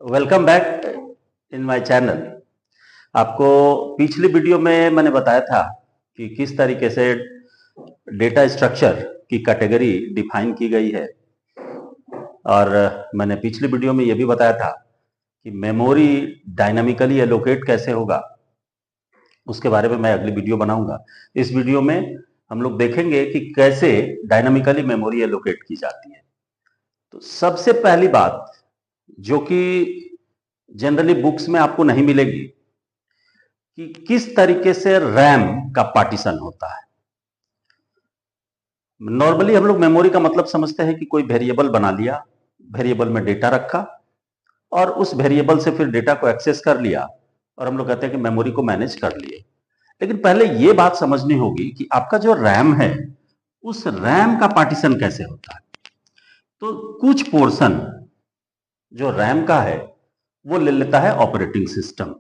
Welcome back in my channel. आपको पिछली video में मैंने बताया था कि किस तरीके से डेटा स्ट्रक्चर की कैटेगरी डिफाइन की गई है, और मैंने पिछली वीडियो में यह भी बताया था कि मेमोरी डायनामिकली एलोकेट कैसे होगा। उसके बारे में मैं अगली वीडियो बनाऊंगा। इस वीडियो में हम लोग देखेंगे कि कैसे डायनामिकली मेमोरी एलोकेट की जाती है। तो सबसे पहली बात जो कि जनरली बुक्स में आपको नहीं मिलेगी कि किस तरीके से रैम का पार्टीशन होता है। नॉर्मली हम लोग मेमोरी का मतलब समझते हैं कि कोई वेरिएबल बना लिया, वेरिएबल में डेटा रखा और उस वेरिएबल से फिर डेटा को एक्सेस कर लिया और हम लोग कहते हैं कि मेमोरी को मैनेज कर लिए। लेकिन पहले यह बात समझनी होगी कि आपका जो रैम है उस रैम का पार्टीशन कैसे होता है। तो कुछ पोर्शन जो रैम का है वो ले लेता है ऑपरेटिंग सिस्टम।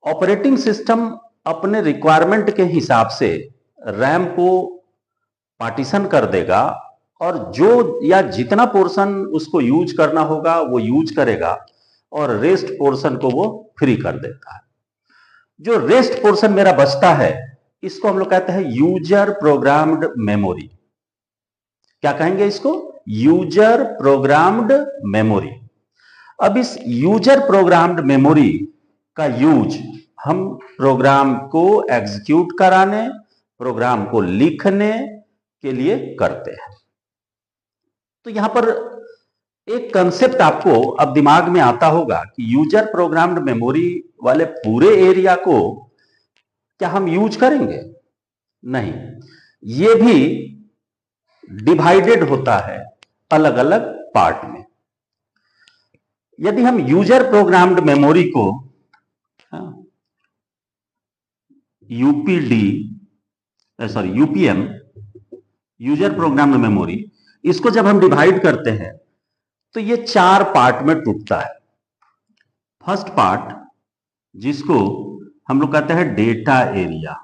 ऑपरेटिंग सिस्टम अपने रिक्वायरमेंट के हिसाब से रैम को पार्टीशन कर देगा और जो या जितना पोर्शन उसको यूज करना होगा वो यूज करेगा और रेस्ट पोर्शन को वो फ्री कर देता है। जो रेस्ट पोर्शन मेरा बचता है इसको हम लोग कहते हैं यूजर प्रोग्राम्ड मेमोरी। क्या कहेंगे इसको? User programmed memory. अब इस यूजर प्रोग्राम्ड मेमोरी का यूज हम प्रोग्राम को एग्जीक्यूट कराने, प्रोग्राम को लिखने के लिए करते हैं। तो यहां पर एक कंसेप्ट आपको अब दिमाग में आता होगा कि यूजर प्रोग्राम्ड मेमोरी वाले पूरे एरिया को क्या हम यूज करेंगे? नहीं, ये भी डिवाइडेड होता है अलग अलग पार्ट में। यदि हम यूजर प्रोग्राम्ड मेमोरी को यूपीएम यूजर प्रोग्राम्ड मेमोरी, इसको जब हम डिवाइड करते हैं तो ये 4 पार्ट में टूटता है। फर्स्ट पार्ट जिसको हम लोग कहते हैं डेटा एरिया,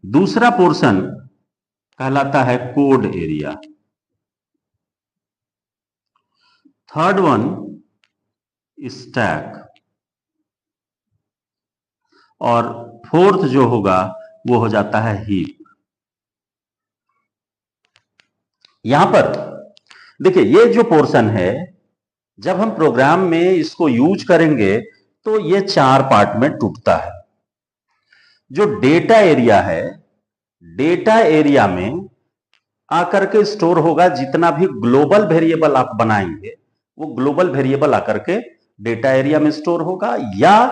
दूसरा पोर्शन कहलाता है code area, third one stack, और फोर्थ जो होगा वो हो जाता है हीप। यहां पर देखिए ये जो पोर्शन है जब हम प्रोग्राम में इसको यूज करेंगे तो ये 4 पार्ट में टूटता है। जो डेटा एरिया है, डेटा एरिया में आकर के स्टोर होगा जितना भी ग्लोबल वेरिएबल आप बनाएंगे वो ग्लोबल वेरिएबल आकर के डेटा एरिया में स्टोर होगा, या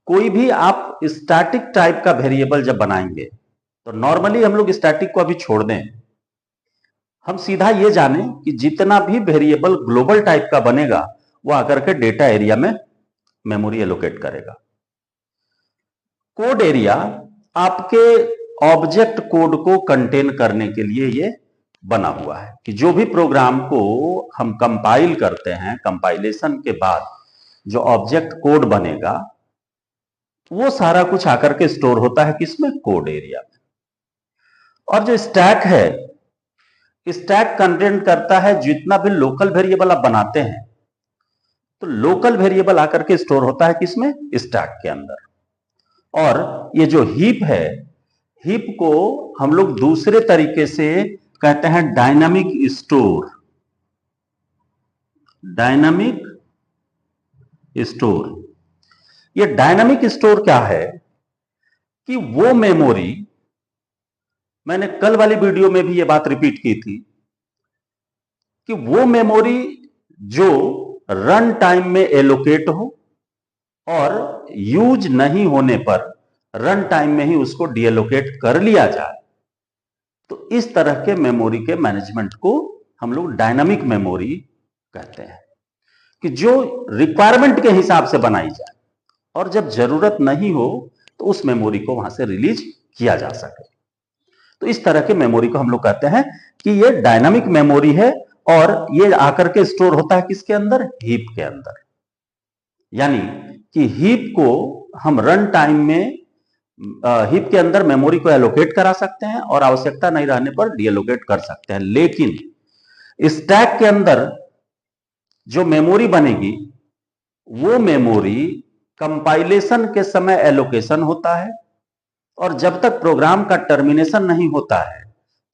कोई भी आप स्टैटिक टाइप का वेरिएबल जब बनाएंगे तो नॉर्मली हम लोग स्टैटिक को अभी छोड़ दें, हम सीधा ये जाने कि जितना भी वेरिएबल ग्लोबल टाइप का बनेगा वो आकर के डेटा एरिया में मेमोरी एलोकेट करेगा। कोड एरिया आपके ऑब्जेक्ट कोड को कंटेन करने के लिए ये बना हुआ है कि जो भी प्रोग्राम को हम कंपाइल करते हैं, कंपाइलेशन के बाद जो ऑब्जेक्ट कोड बनेगा वो सारा कुछ आकर के स्टोर होता है किसमें? कोड एरिया में। और जो स्टैक है, स्टैक कंटेन करता है जितना भी लोकल वेरिएबल आप बनाते हैं, तो लोकल वेरिएबल आकर के स्टोर होता है किसमें? स्टैक के अंदर। और ये जो हीप है, हीप को हम लोग दूसरे तरीके से कहते हैं डायनामिक स्टोर। डायनामिक स्टोर, ये डायनामिक स्टोर क्या है कि वो मेमोरी, मैंने कल वाली वीडियो में भी ये बात रिपीट की थी कि वो मेमोरी जो रन टाइम में एलोकेट हो और यूज नहीं होने पर रन टाइम में ही उसको डीएलोकेट कर लिया जाए, तो इस तरह के मेमोरी के मैनेजमेंट को हम लोग डायनामिक मेमोरी कहते हैं कि जो रिक्वायरमेंट के हिसाब से बनाई जाए और जब जरूरत नहीं हो तो उस मेमोरी को वहां से रिलीज किया जा सके। तो इस तरह के मेमोरी को हम लोग कहते हैं कि ये डायनामिक मेमोरी है और ये आकर के स्टोर होता है किसके अंदर? हीप के अंदर। यानी कि हीप को हम रन टाइम में हीप के अंदर मेमोरी को एलोकेट करा सकते हैं और आवश्यकता नहीं रहने पर डीएलोकेट कर सकते हैं। लेकिन स्टैक के अंदर जो मेमोरी बनेगी वो मेमोरी कंपाइलेशन के समय एलोकेशन होता है, और जब तक प्रोग्राम का टर्मिनेशन नहीं होता है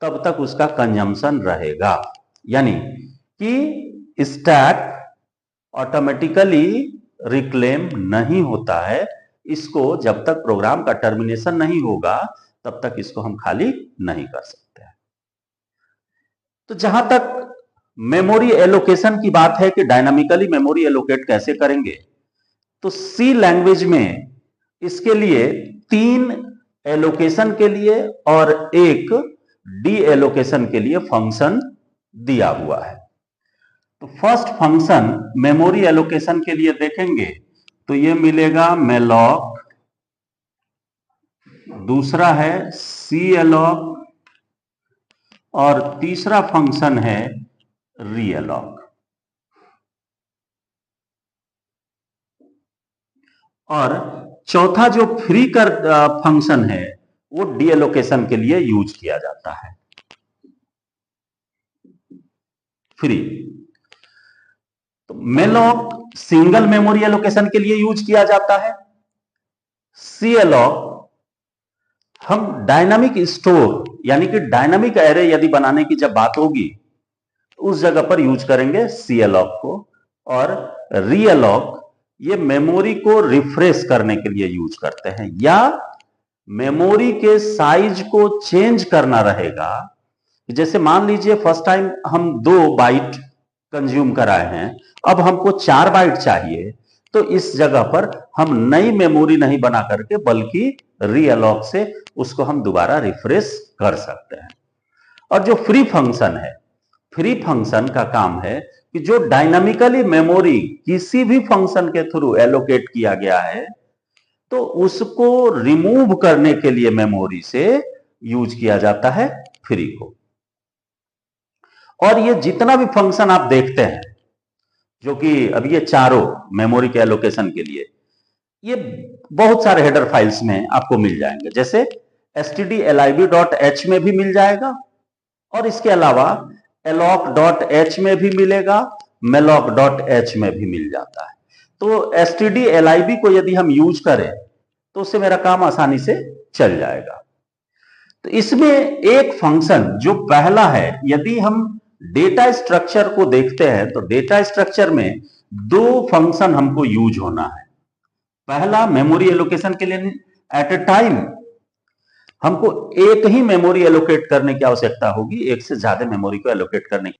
तब तक उसका कंजम्पशन रहेगा। यानी कि स्टैक ऑटोमेटिकली रिक्लेम नहीं होता है, इसको जब तक प्रोग्राम का टर्मिनेशन नहीं होगा तब तक इसको हम खाली नहीं कर सकते हैं। तो जहां तक मेमोरी एलोकेशन की बात है कि डायनामिकली मेमोरी एलोकेट कैसे करेंगे, तो सी लैंग्वेज में इसके लिए 3 एलोकेशन के लिए और एक डी एलोकेशन के लिए फंक्शन दिया हुआ है। तो फर्स्ट फंक्शन मेमोरी एलोकेशन के लिए देखेंगे तो ये मिलेगा मेलॉक, दूसरा है सी एलॉक और तीसरा फंक्शन है रीएलॉक। और चौथा जो फ्री कर फंक्शन है वो डी एलोकेशन के लिए यूज किया जाता है, फ्री। तो मेलॉक सिंगल मेमोरी एलोकेशन के लिए यूज किया जाता है। सीएलॉक हम डायनामिक स्टोर यानी कि डायनामिक एरे यदि बनाने की जब बात होगी तो उस जगह पर यूज करेंगे सीएलॉक को। और रीएलॉक ये मेमोरी को रिफ्रेश करने के लिए यूज करते हैं, या मेमोरी के साइज को चेंज करना रहेगा। जैसे मान लीजिए फर्स्ट टाइम हम 2 बाइट कंज्यूम कराए हैं, अब हमको 4 बाइट चाहिए, तो इस जगह पर हम नई मेमोरी नहीं बना करके बल्कि रीअलॉक से उसको हम दोबारा रिफ्रेश कर सकते हैं। और जो फ्री फंक्शन है, फ्री फंक्शन का काम है कि जो डायनामिकली मेमोरी किसी भी फंक्शन के थ्रू एलोकेट किया गया है तो उसको रिमूव करने के लिए मेमोरी से यूज किया जाता है फ्री को। और ये जितना भी फंक्शन आप देखते हैं जो कि अब ये चारों मेमोरी के एलोकेशन के लिए, ये बहुत सारे हेडर फाइल्स में आपको मिल जाएंगे। जैसे stdlib.h में भी मिल जाएगा, और इसके अलावा alloc.h में भी मिलेगा, malloc.h में भी मिल जाता है। तो stdlib को यदि हम यूज करें तो उससे मेरा काम आसानी से चल जाएगा। तो इसमें एक फंक्शन जो पहला है, यदि हम डेटा स्ट्रक्चर को देखते हैं तो डेटा स्ट्रक्चर में 2 फंक्शन हमको यूज होना है। पहला मेमोरी एलोकेशन के लिए एट ए टाइम हमको एक ही मेमोरी एलोकेट करने की आवश्यकता होगी, एक से ज्यादा मेमोरी को एलोकेट करने की।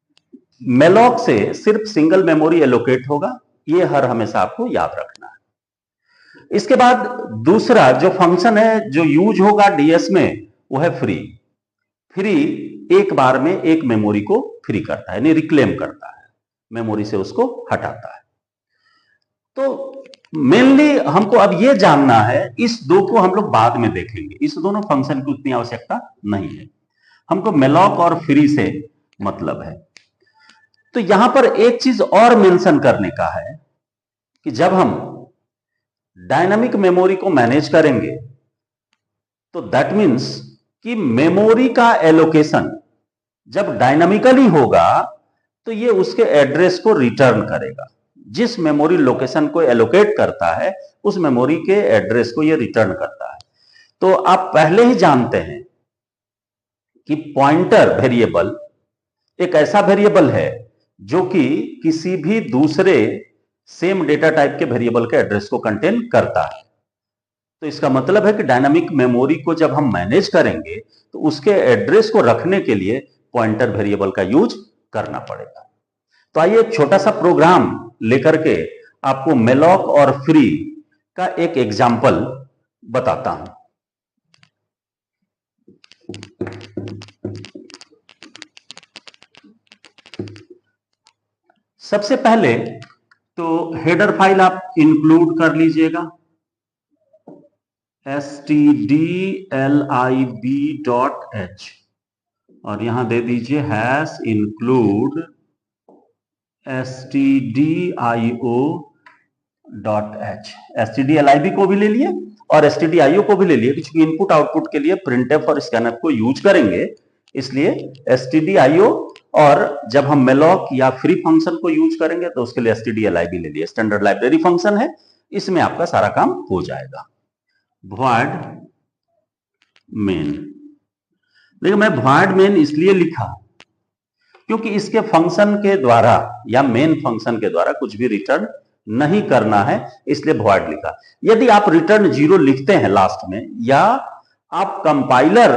मेलॉक से सिर्फ सिंगल मेमोरी एलोकेट होगा, ये हर हमेशा आपको याद रखना है। इसके बाद दूसरा जो फंक्शन है जो यूज होगा डीएस में वो है फ्री। फ्री एक बार में एक मेमोरी को फ्री करता है, यानी रिक्लेम करता है, मेमोरी से उसको हटाता है। तो मेनली हमको अब ये जानना है, इस 2 को हम लोग बाद में देखेंगे, इस दोनों फंक्शन की उतनी आवश्यकता नहीं है, हमको मेलॉक और फ्री से मतलब है। तो यहां पर एक चीज और मेंशन करने का है कि जब हम डायनामिक मेमोरी को मैनेज करेंगे तो दैट मीन्स कि मेमोरी का एलोकेशन जब डायनामिकली होगा तो ये उसके एड्रेस को रिटर्न करेगा। जिस मेमोरी लोकेशन को एलोकेट करता है उस मेमोरी के एड्रेस को ये रिटर्न करता है। तो आप पहले ही जानते हैं कि पॉइंटर वेरिएबल एक ऐसा वेरिएबल है जो कि किसी भी दूसरे सेम डेटा टाइप के वेरिएबल के एड्रेस को कंटेन करता है। तो इसका मतलब है कि डायनामिक मेमोरी को जब हम मैनेज करेंगे तो उसके एड्रेस को रखने के लिए पॉइंटर वेरिएबल का यूज करना पड़ेगा। तो आइए एक छोटा सा प्रोग्राम लेकर के आपको मेलॉक और फ्री का एक एग्जाम्पल बताता हूं। सबसे पहले तो हेडर फाइल आप इंक्लूड कर लीजिएगा, stdlib.h, और यहां दे दीजिए हैश इंक्लूड stdio.h। stdlib को भी ले लिए और stdio को भी ले लिए, क्योंकि इनपुट आउटपुट के लिए प्रिंटफ और स्कैनफ को यूज करेंगे, इसलिए stdio और जब हम मेलॉक या फ्री फंक्शन को यूज करेंगे तो उसके लिए stdlib ले लिए, स्टैंडर्ड लाइब्रेरी फंक्शन है, इसमें आपका सारा काम हो जाएगा। void main, देखिए मैं void main इसलिए लिखा क्योंकि इसके फंक्शन के द्वारा या मेन फंक्शन के द्वारा कुछ भी रिटर्न नहीं करना है, इसलिए void लिखा। यदि आप रिटर्न 0 लिखते हैं लास्ट में, या आप कंपाइलर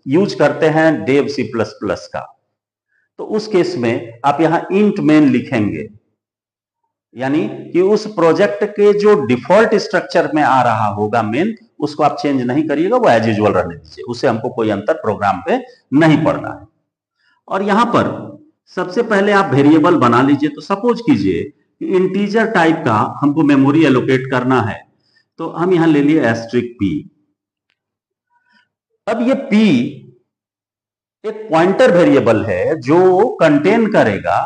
यूज करते हैं dev C++ का, तो उस केस में आप यहां int main लिखेंगे, यानी कि उस प्रोजेक्ट के जो डिफॉल्ट स्ट्रक्चर में आ रहा होगा मेन, उसको आप चेंज नहीं करिएगा, वो एज यूजुअल रहने दीजिए, उससे हमको कोई अंतर प्रोग्राम पे नहीं पड़ना है। और यहां पर सबसे पहले आप वेरिएबल बना लीजिए। तो सपोज कीजिए कि इंटीजर टाइप का हमको मेमोरी एलोकेट करना है, तो हम यहां ले लिए *p। अब ये p एक पॉइंटर वेरिएबल है जो कंटेन करेगा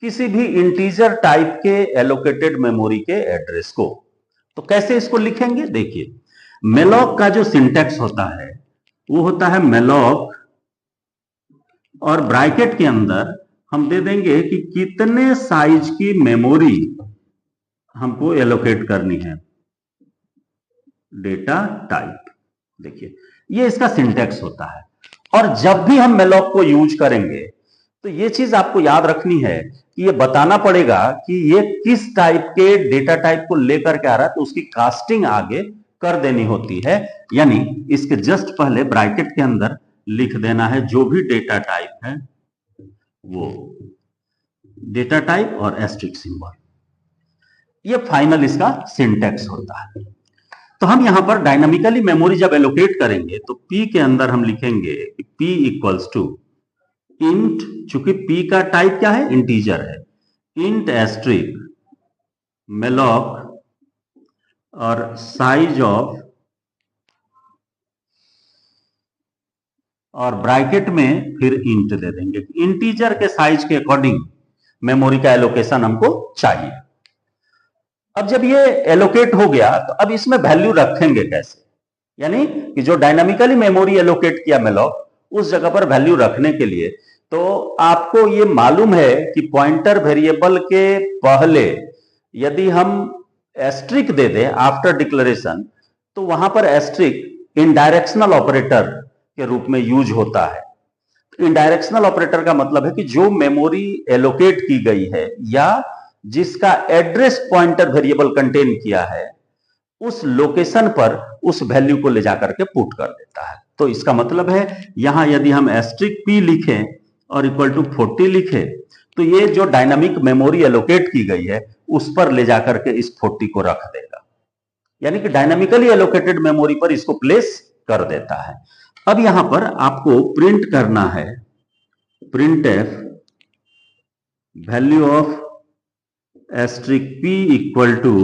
किसी भी इंटीजर टाइप के एलोकेटेड मेमोरी के एड्रेस को। तो कैसे इसको लिखेंगे, देखिए मेलॉक का जो सिंटैक्स होता है वो होता है मेलॉक, और ब्रैकेट के अंदर हम दे देंगे कि कितने साइज की मेमोरी हमको एलोकेट करनी है, डेटा टाइप। देखिए ये इसका सिंटैक्स होता है। और जब भी हम मेलॉक को यूज करेंगे तो ये चीज आपको याद रखनी है कि ये बताना पड़ेगा कि ये किस टाइप के डेटा टाइप को लेकर के आ रहा है, तो उसकी कास्टिंग आगे कर देनी होती है। यानी इसके जस्ट पहले ब्रैकेट के अंदर लिख देना है जो भी डेटा टाइप है वो डेटा टाइप और एस्ट्रिक सिंबल, ये फाइनल इसका सिंटैक्स होता है। तो हम यहां पर डायनामिकली मेमोरी जब एलोकेट करेंगे तो p के अंदर हम लिखेंगे कि p इक्वल्स टू इंट, चूंकि p का टाइप क्या है, इंटीजर है, इंट एस्ट्रिक मेलॉक और साइज ऑफ, और ब्रैकेट में फिर इंट दे देंगे। इंटीजर के साइज के अकॉर्डिंग मेमोरी का एलोकेशन हमको चाहिए। अब जब ये एलोकेट हो गया तो अब इसमें वैल्यू रखेंगे कैसे, यानी कि जो डायनामिकली मेमोरी एलोकेट किया मेलॉक, उस जगह पर वैल्यू रखने के लिए तो आपको ये मालूम है कि पॉइंटर वेरिएबल के पहले यदि हम एस्ट्रिक दे दें आफ्टर डिक्लेरेशन, तो वहां पर एस्ट्रिक इनडायरेक्शनल ऑपरेटर के रूप में यूज होता है। इनडायरेक्शनल ऑपरेटर का मतलब है कि जो मेमोरी एलोकेट की गई है या जिसका एड्रेस पॉइंटर वेरिएबल कंटेन किया है, उस लोकेशन पर उस वैल्यू को ले जाकर के पुट कर देता है। तो इसका मतलब है यहां यदि हम एस्ट्रिक p लिखें और इक्वल टू 40 लिखें, तो ये जो डायनामिक मेमोरी एलोकेट की गई है उस पर ले जाकर के इस 40 को रख देगा, यानी कि डायनामिकली एलोकेटेड मेमोरी पर इसको प्लेस कर देता है। अब यहां पर आपको प्रिंट करना है printf value of asterisk p equal to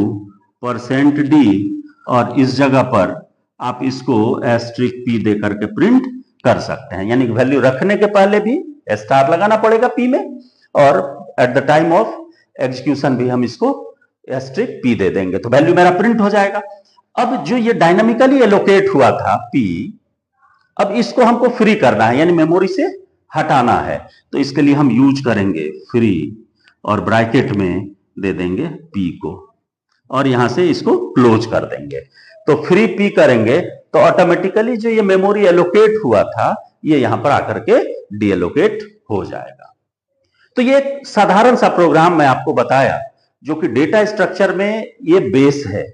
%d, और इस जगह पर आप इसको एस्ट्रिक p दे करके प्रिंट कर सकते हैं। यानी वैल्यू रखने के पहले भी स्टार लगाना पड़ेगा p में, और at the time of execution भी हम इसको एस्ट्रिक p दे देंगे, तो वैल्यू मेरा प्रिंट हो जाएगा। अब जो ये डायनामिकली एलोकेट हुआ था p, अब इसको हमको फ्री करना है, यानी मेमोरी से हटाना है। तो इसके लिए हम यूज करेंगे फ्री, और ब्रैकेट में दे देंगे p को, और यहां से इसको क्लोज कर देंगे। तो फ्री p करेंगे तो ऑटोमेटिकली जो ये मेमोरी एलोकेट हुआ था ये यहां पर आकर के डीएलोकेट हो जाएगा। तो ये एक साधारण सा प्रोग्राम मैं आपको बताया जो कि डेटा स्ट्रक्चर में ये बेस है।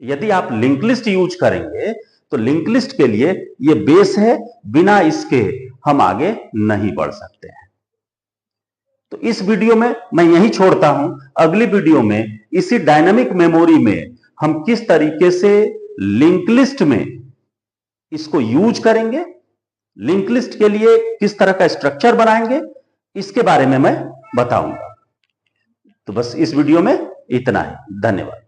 यदि आप लिंक लिस्ट यूज करेंगे तो लिंक लिस्ट के लिए ये बेस है, बिना इसके हम आगे नहीं बढ़ सकते हैं। तो इस वीडियो में मैं यही छोड़ता हूं। अगली वीडियो में इसी डायनामिक मेमोरी में हम किस तरीके से लिंक लिस्ट में इसको यूज करेंगे, लिंक लिस्ट के लिए किस तरह का स्ट्रक्चर बनाएंगे, इसके बारे में मैं बताऊंगा। तो बस इस वीडियो में इतना ही। धन्यवाद।